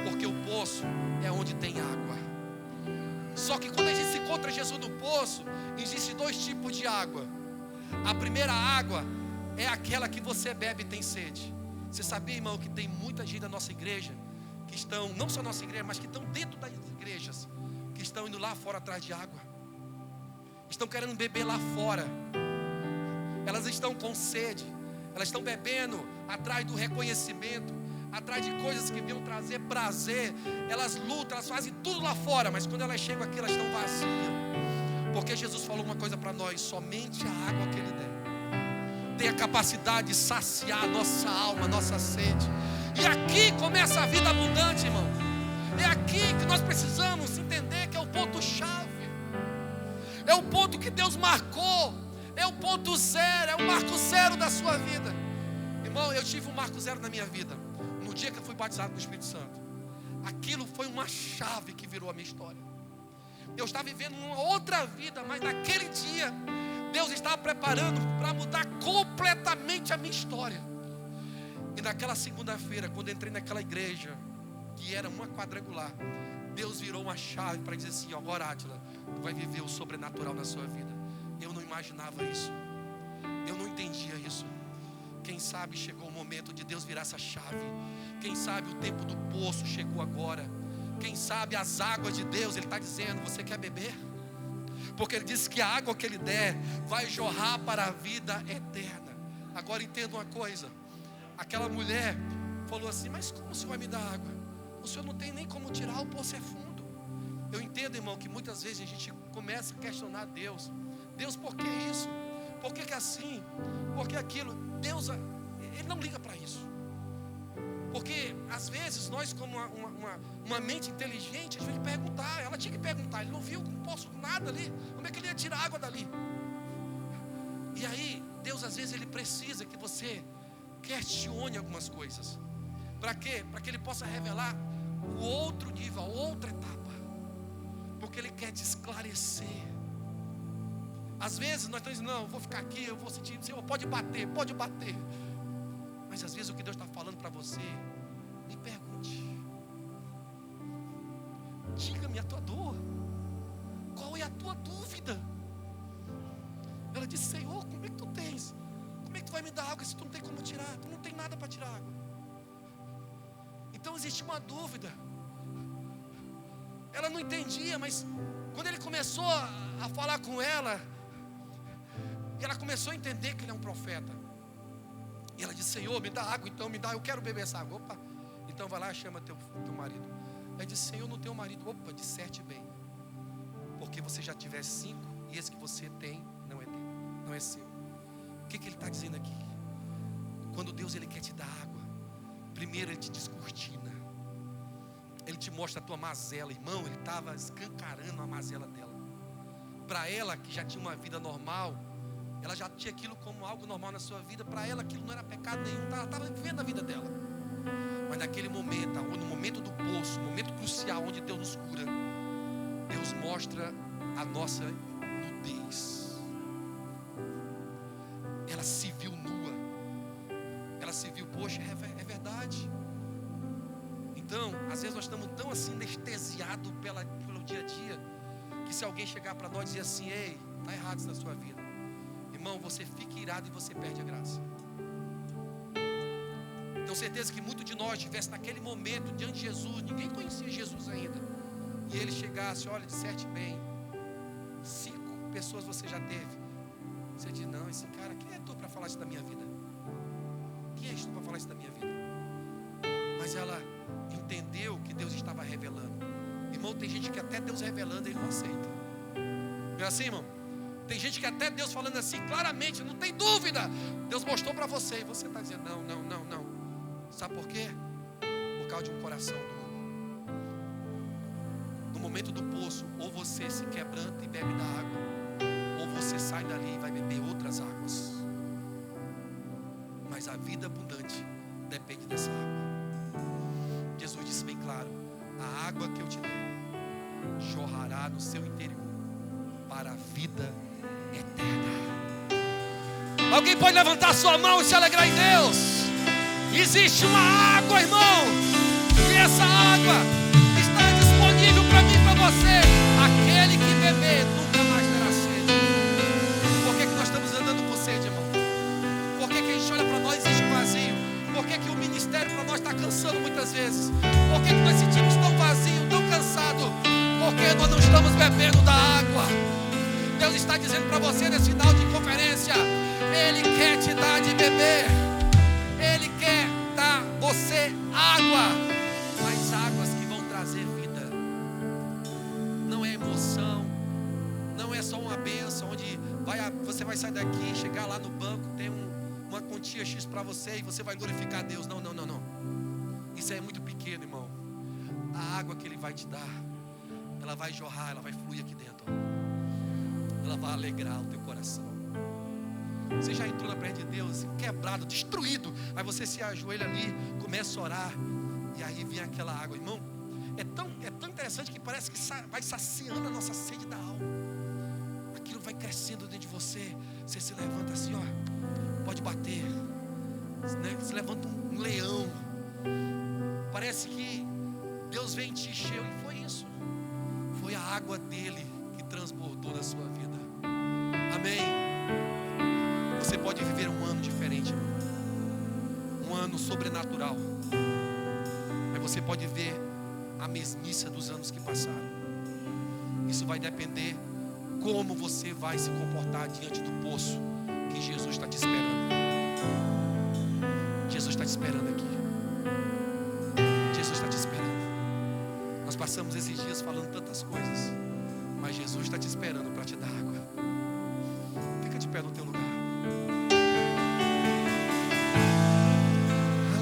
[SPEAKER 1] Porque o poço é onde tem água. Só que quando a gente se encontra Jesus no poço, existem dois tipos de água. A primeira água é aquela que você bebe e tem sede. Você sabia, irmão, que tem muita gente da nossa igreja que estão, não só na nossa igreja, mas que estão dentro das igrejas, que estão indo lá fora atrás de água. Estão querendo beber lá fora. Elas estão com sede. Elas estão bebendo atrás do reconhecimento, atrás de coisas que venham trazer prazer. Elas lutam, elas fazem tudo lá fora, mas quando elas chegam aqui, elas estão vazias. Porque Jesus falou uma coisa para nós: somente a água que Ele der tem a capacidade de saciar a nossa alma, a nossa sede. E aqui começa a vida abundante, irmão. É aqui que nós precisamos entender que é o ponto-chave. É o ponto que Deus marcou. É o ponto zero, é o marco zero da sua vida. Irmão, eu tive um marco zero na minha vida no dia que eu fui batizado com o Espírito Santo. Aquilo foi uma chave que virou a minha história. Eu estava vivendo uma outra vida, mas naquele dia Deus estava preparando para mudar completamente a minha história. E naquela segunda-feira, quando entrei naquela igreja, que era uma quadrangular, Deus virou uma chave para dizer assim: agora, Átila, tu vai viver o sobrenatural na sua vida. Eu não imaginava isso. Eu não entendia isso. Quem sabe chegou o momento de Deus virar essa chave. Quem sabe o tempo do poço chegou agora. Quem sabe as águas de Deus, Ele está dizendo: você quer beber? Porque Ele disse que a água que Ele der vai jorrar para a vida eterna. Agora entenda uma coisa. Aquela mulher falou assim: mas como o Senhor vai me dar água? O Senhor não tem nem como tirar, o poço é fundo. Eu entendo, irmão, que muitas vezes a gente começa a questionar Deus. Deus, por que isso? Por que assim? Por que aquilo? Deus, Ele não liga para isso. Porque às vezes nós, como uma mente inteligente, a gente tem que perguntar. Ela tinha que perguntar. Ele não viu um poço, nada ali. Como é que ele ia tirar água dali? E aí, Deus às vezes Ele precisa que você questione algumas coisas. Para quê? Para que Ele possa revelar o outro nível, a outra etapa. Porque Ele quer te esclarecer. Às vezes nós estamos dizendo: não, eu vou ficar aqui, eu vou sentir, Senhor, pode bater, pode bater. Mas às vezes o que Deus está falando para você, me pergunte. Diga-me a tua dor. Qual é a tua dúvida? Ela disse: Senhor, como é que tu tens? Como é que tu vai me dar água se tu não tem como tirar? Tu não tem nada para tirar água. Então existe uma dúvida. Ela não entendia, mas quando ele começou a falar com ela, e ela começou a entender que ele é um profeta. E ela disse: Senhor, me dá água, então me dá, eu quero beber essa água. Opa, então vai lá e chama teu marido. Aí disse: Senhor, não tenho marido. Opa, disserte bem. Porque você já tivesse 5 e esse que você tem não é dele, não é seu. O que ele está dizendo aqui? Quando Deus Ele quer te dar água, primeiro Ele te descortina. Ele te mostra a tua mazela, irmão. Ele estava escancarando a mazela dela. Para ela, que já tinha uma vida normal, ela já tinha aquilo como algo normal na sua vida. Para ela aquilo não era pecado nenhum. Ela estava vivendo a vida dela. Mas naquele momento, no momento do poço, no momento crucial onde Deus nos cura, Deus mostra a nossa nudez. Ela se viu nua. Ela se viu, poxa, é verdade. Então, às vezes nós estamos tão assim anestesiados pelo dia a dia, que se alguém chegar para nós e dizer assim: ei, está errado isso na sua vida, irmão, você fica irado e você perde a graça. Tenho certeza que muito de nós estivesse naquele momento diante de Jesus, ninguém conhecia Jesus ainda, e ele chegasse: olha, disserte bem, 5 pessoas você já teve. Você diz: não, esse cara, quem é tu para falar isso da minha vida? Quem és tu para falar isso da minha vida? Mas ela entendeu que Deus estava revelando. Irmão, tem gente que até Deus revelando, ele não aceita. Não é assim, irmão? Tem gente que até Deus falando assim claramente, não tem dúvida, Deus mostrou para você, e você está dizendo: não. Sabe por quê? Por causa de um coração duro. No momento do poço, ou você se quebranta e bebe da água, ou você sai dali e vai beber outras águas. Mas a vida abundante depende dessa água. Jesus disse bem claro: a água que eu te dei jorrará no seu interior para a vida eterna. Alguém pode levantar sua mão e se alegrar em Deus? Existe uma água, irmão, e essa água está disponível para mim e para você. Aquele que beber nunca mais terá sede. Por que nós estamos andando com sede, irmão? Por que a gente olha para nós e existe um vazio? Por que o ministério para nós está cansando muitas vezes? Por que nós sentimos tão vazio, tão cansado? Porque nós não estamos bebendo da água. Deus está dizendo para você nesse final de conferência: Ele quer te dar de beber. Ele quer dar você água, mas águas que vão trazer vida. Não é emoção, não é só uma bênção onde você vai sair daqui, chegar lá no banco, tem uma quantia X para você e você vai glorificar a Deus. Não. Isso é muito pequeno, irmão. A água que Ele vai te dar, ela vai jorrar, ela vai fluir aqui dentro. Ela vai alegrar o teu coração. Você já entrou na presença de Deus assim, quebrado, destruído, aí você se ajoelha ali, começa a orar, e aí vem aquela água. Irmão, é tão interessante que parece que vai saciando a nossa sede da alma. Aquilo vai crescendo dentro de você. Você se levanta assim, ó, pode bater, né? Se levanta um leão. Parece que Deus vem te encher. E foi isso. Foi a água dele que transbordou na sua vida. Amém. Você pode viver um ano diferente, irmão. Um ano sobrenatural. Mas você pode ver a mesmice dos anos que passaram. Isso vai depender como você vai se comportar diante do poço que Jesus está te esperando. Jesus está te esperando aqui. Jesus está te esperando. Nós passamos esses dias falando tantas coisas, mas Jesus está te esperando para te dar água. Fica de pé no teu lugar.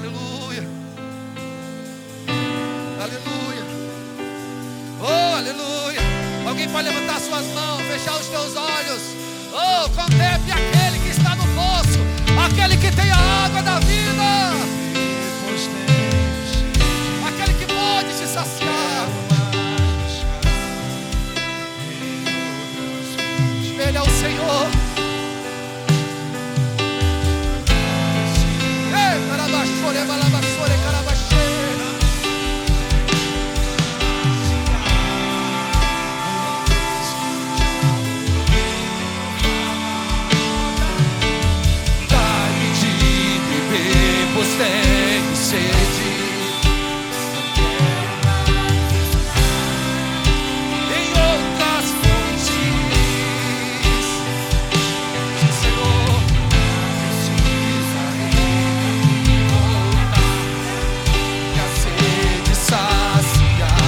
[SPEAKER 1] Aleluia. Oh, aleluia. Alguém pode levantar suas mãos, fechar os teus olhos. Oh, contemple aquele que está no poço, aquele que tem a água da vida, aquele que pode te saciar. Ele é o Senhor. Ei, carabaxore, balabaxore, carabaxore. Tenho sede, em outras fontes, Senhor, precisa voltar e a sede saciar.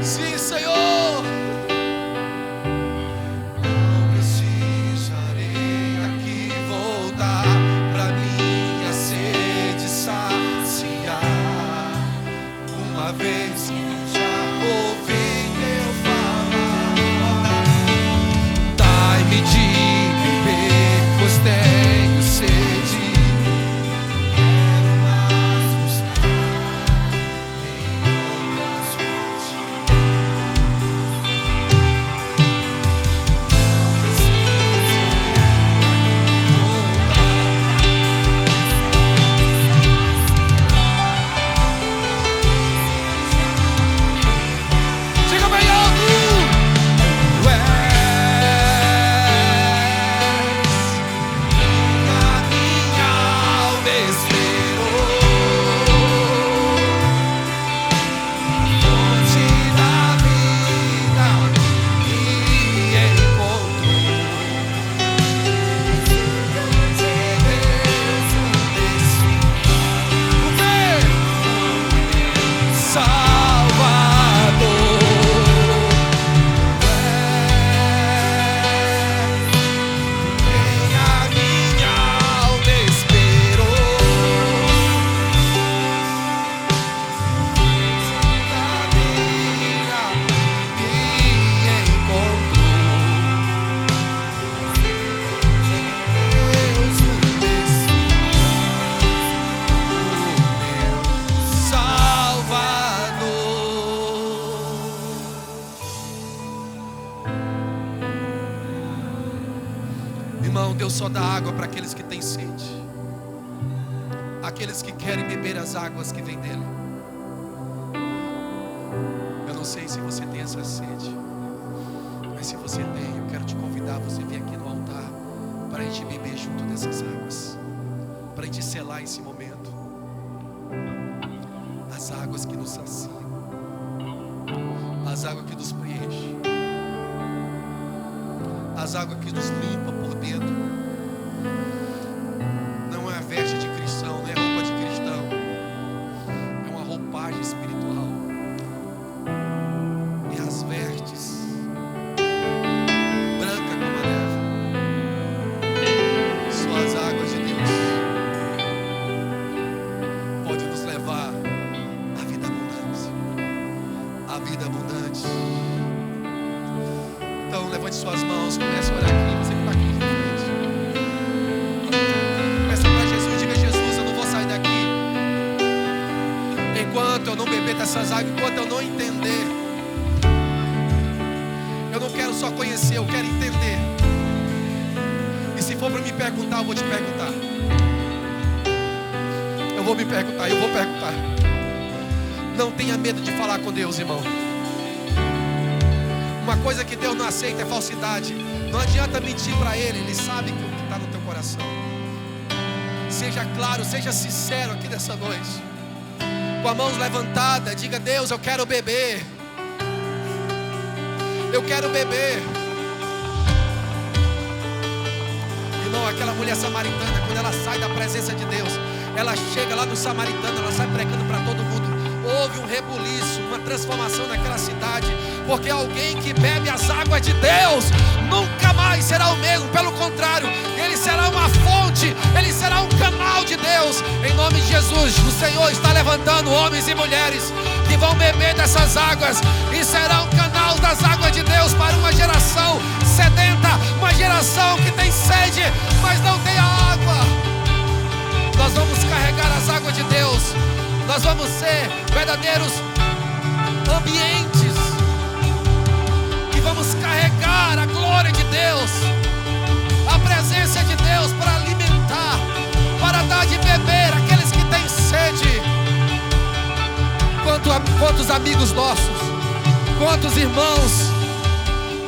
[SPEAKER 1] Sim, Senhor.
[SPEAKER 2] Não precisarei aqui voltar pra minha sede saciar. Uma vez que já ouvi teu falar, dai-me de beber, pois tenho sede. Quero mais buscar em outras fontes. Não precisarei
[SPEAKER 1] Diga bem alto.
[SPEAKER 2] Tu és minha alma esperou, fonte da vida me encontrou. Deus, um destino,
[SPEAKER 1] O quê?
[SPEAKER 2] Salvador. Quem a minha alma esperou, da vida me encontrou. Deus, um destino, meu Salvador.
[SPEAKER 1] Irmão, Deus só dá água para aqueles que têm sede, aqueles que querem beber as águas que vêm dele. Eu não sei se você tem essa sede, mas se você tem, eu quero te convidar a você vir aqui no altar para a gente beber junto dessas águas, para a gente selar esse momento. As águas que nos saciam, as águas que nos preenchem, as águas que nos limpam por dentro. Não é a veste de cristão, não é roupa de cristão, é uma roupagem espiritual. E as vestes, branca como a neve, são as águas de Deus. Pode nos levar à vida abundante, à vida abundante. Então levante suas mãos, comece a orar aqui. Você que está aqui de frente, peça para Jesus, diga: Jesus, eu não vou sair daqui enquanto eu não beber dessas águas, enquanto eu não entender. Eu não quero só conhecer, eu quero entender. E se for para me perguntar, eu vou te perguntar. Eu vou me perguntar, eu vou perguntar. Não tenha medo de falar com Deus, irmão. Uma coisa que Deus não aceita é falsidade. Não adianta mentir para Ele, Ele sabe o que está no teu coração. Seja claro, seja sincero aqui nessa noite. Com as mãos levantadas, diga: Deus, eu quero beber. Eu quero beber. Irmão, aquela mulher samaritana, quando ela sai da presença de Deus, ela chega lá no samaritano, ela sai pregando para todo mundo. Houve um rebuliço, uma transformação naquela cidade, porque alguém que bebe as águas de Deus nunca mais será o mesmo. Pelo contrário, ele será uma fonte, ele será um canal de Deus. Em nome de Jesus, o Senhor está levantando homens e mulheres que vão beber dessas águas e serão canal das águas de Deus para uma geração sedenta, uma geração que tem sede, mas não tem água. Nós vamos carregar as águas de Deus. Nós vamos ser verdadeiros ambientes que vamos carregar a glória de Deus, a presença de Deus, para alimentar, para dar de beber aqueles que têm sede. Quantos amigos nossos, quantos irmãos,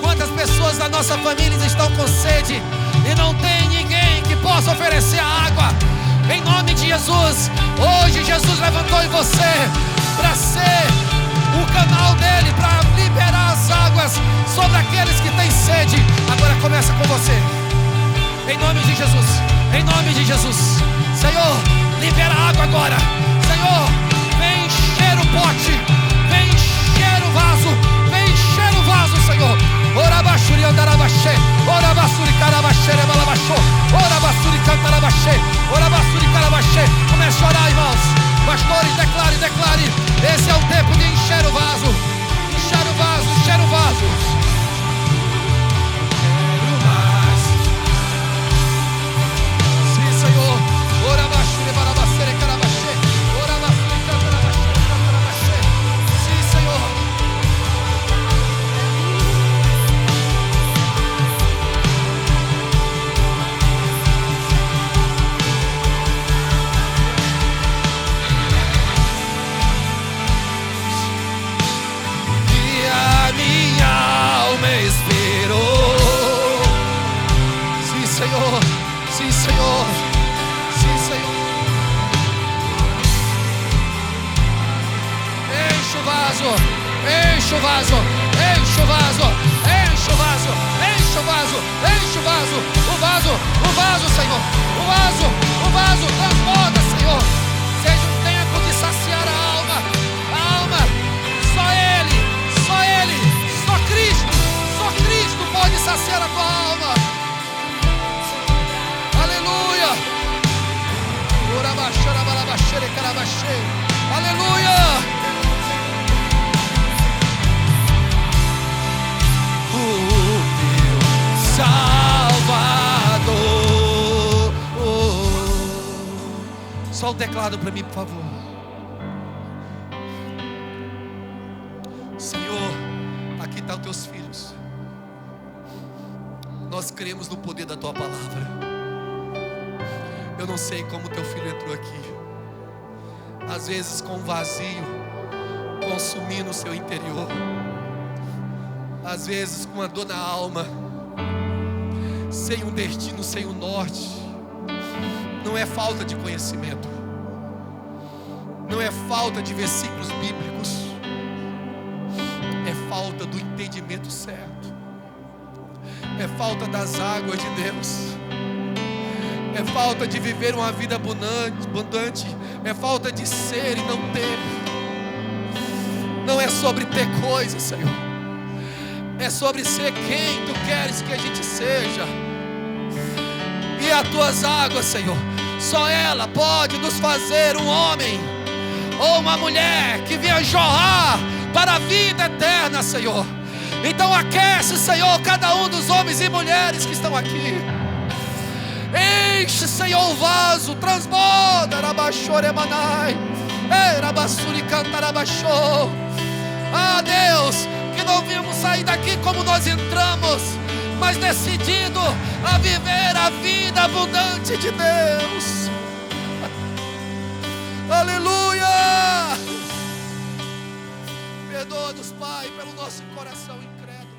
[SPEAKER 1] quantas pessoas da nossa família estão com sede e não tem ninguém que possa oferecer a água. Em nome de Jesus, hoje Jesus levantou em você para ser o canal dele, para liberar as águas sobre aqueles que têm sede. Agora começa com você. Em nome de Jesus, em nome de Jesus. Senhor, libera a água agora. Senhor, vem encher o pote, vem encher o vaso. Enche o vaso, enche o vaso, enche o vaso, enche o vaso, enche o vaso, o vaso, Senhor, o vaso, transborda, Senhor. Seja um tempo de saciar a alma, só Ele, só Cristo pode saciar a tua alma. Aleluia. Aleluia.
[SPEAKER 2] Salvador.
[SPEAKER 1] Só o teclado para mim, por favor. Senhor, aqui estão teus filhos. Nós cremos no poder da tua palavra. Eu não sei como teu filho entrou aqui, às vezes com um vazio consumindo o seu interior, às vezes com uma dor na alma, sem um destino, sem um norte. Não é falta de conhecimento, não é falta de versículos bíblicos, é falta do entendimento certo, é falta das águas de Deus, é falta de viver uma vida abundante, é falta de ser e não ter. Não é sobre ter coisas, Senhor, é sobre ser quem Tu queres que a gente seja. E as Tuas águas, Senhor, só ela pode nos fazer um homem ou uma mulher que venha jorrar para a vida eterna, Senhor. Então aquece, Senhor, cada um dos homens e mulheres que estão aqui. Enche, Senhor, o vaso, transborda. Ah, Deus, que não vimos sair daqui como nós entramos, mas decidido a viver a vida abundante de Deus. Aleluia. Perdoa-nos, Pai, pelo nosso coração incrédulo.